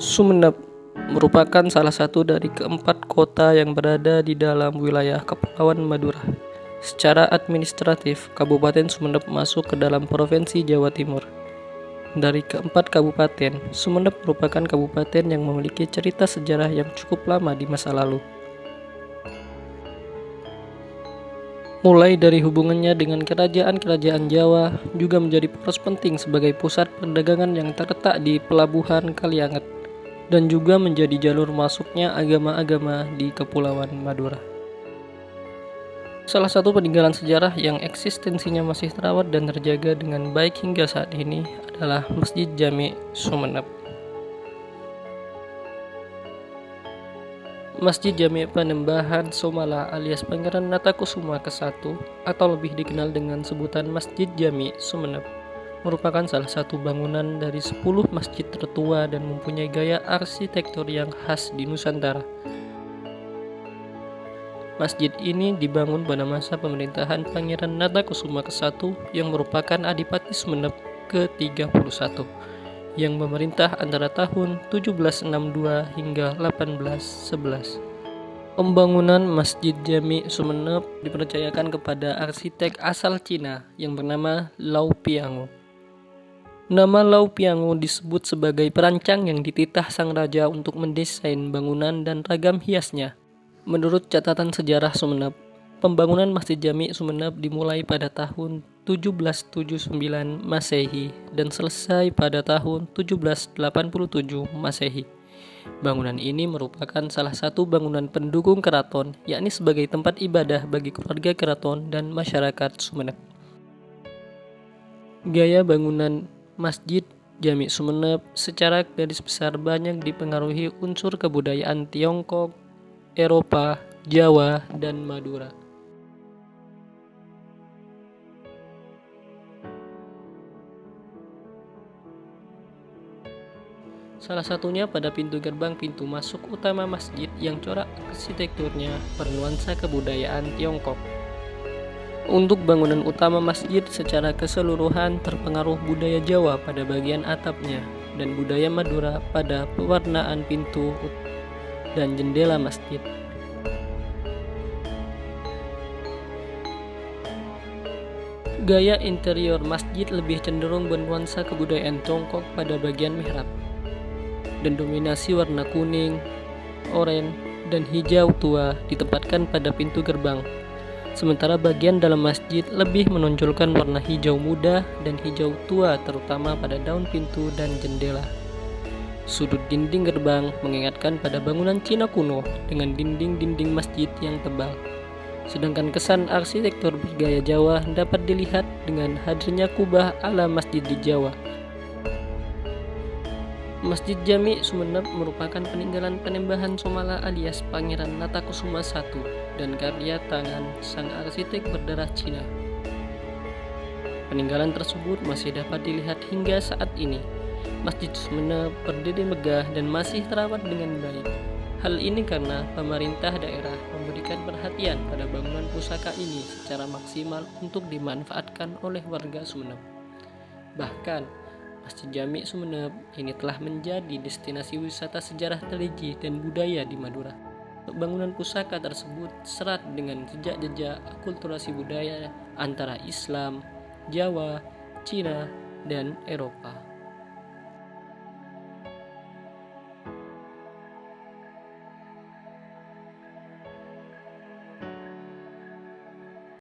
Sumeneb merupakan salah satu dari keempat kota yang berada di dalam wilayah Kepulauan Madura. Secara administratif, Kabupaten Sumeneb masuk ke dalam Provinsi Jawa Timur. Dari keempat kabupaten, Sumeneb merupakan kabupaten yang memiliki cerita sejarah yang cukup lama di masa lalu. Mulai dari hubungannya dengan kerajaan-kerajaan Jawa, juga menjadi poros penting sebagai pusat perdagangan yang terletak di Pelabuhan Kalianget, dan juga menjadi jalur masuknya agama-agama di Kepulauan Madura. Salah satu peninggalan sejarah yang eksistensinya masih terawat dan terjaga dengan baik hingga saat ini adalah Masjid Jami Sumeneb. Masjid Jami Panembahan Somala alias Pangeran Natakusuma ke-1 atau lebih dikenal dengan sebutan Masjid Jami Sumeneb merupakan salah satu bangunan dari 10 masjid tertua dan mempunyai gaya arsitektur yang khas di Nusantara. Masjid ini dibangun pada masa pemerintahan Pangeran Natakusuma ke-1 yang merupakan Adipati Sumeneb ke-31 yang memerintah antara tahun 1762 hingga 1811. Pembangunan Masjid Jami Sumeneb dipercayakan kepada arsitek asal Cina yang bernama Lau Piangu. Nama Lau Piangu disebut sebagai perancang yang dititah sang raja untuk mendesain bangunan dan ragam hiasnya. Menurut catatan sejarah Sumeneb, pembangunan Masjid Jami Sumeneb dimulai pada tahun 1779 Masehi dan selesai pada tahun 1787 Masehi. Bangunan ini merupakan salah satu bangunan pendukung keraton, yakni sebagai tempat ibadah bagi keluarga keraton dan masyarakat Sumeneb. Gaya bangunan Masjid Jami Sumeneb secara garis besar banyak dipengaruhi unsur kebudayaan Tiongkok, Eropa, Jawa, dan Madura. Salah satunya pada pintu gerbang pintu masuk utama masjid yang corak arsitekturnya bernuansa kebudayaan Tiongkok. Untuk bangunan utama masjid secara keseluruhan terpengaruh budaya Jawa pada bagian atapnya dan budaya Madura pada pewarnaan pintu dan jendela masjid. Gaya interior masjid lebih cenderung bernuansa kebudayaan Tiongkok pada bagian mihrab dan dominasi warna kuning, oranye, dan hijau tua ditempatkan pada pintu gerbang. Sementara bagian dalam masjid lebih menonjolkan warna hijau muda dan hijau tua terutama pada daun pintu dan jendela. Sudut dinding gerbang mengingatkan pada bangunan Cina kuno dengan dinding-dinding masjid yang tebal. Sedangkan kesan arsitektur bergaya Jawa dapat dilihat dengan hadirnya kubah ala masjid di Jawa. Masjid Jami Sumeneb merupakan peninggalan Panembahan Somala alias Pangeran Natakusuma I dan karya tangan sang arsitek berdarah Cina. Peninggalan tersebut masih dapat dilihat hingga saat ini. Masjid Sumeneb berdiri megah dan masih terawat dengan baik. Hal ini karena pemerintah daerah memberikan perhatian pada bangunan pusaka ini secara maksimal untuk dimanfaatkan oleh warga Sumeneb. Bahkan Masjid Jami Sumeneb ini telah menjadi destinasi wisata sejarah religi dan budaya di Madura. Bangunan pusaka tersebut serat dengan jejak-jejak akulturasi budaya antara Islam, Jawa, Cina, dan Eropa.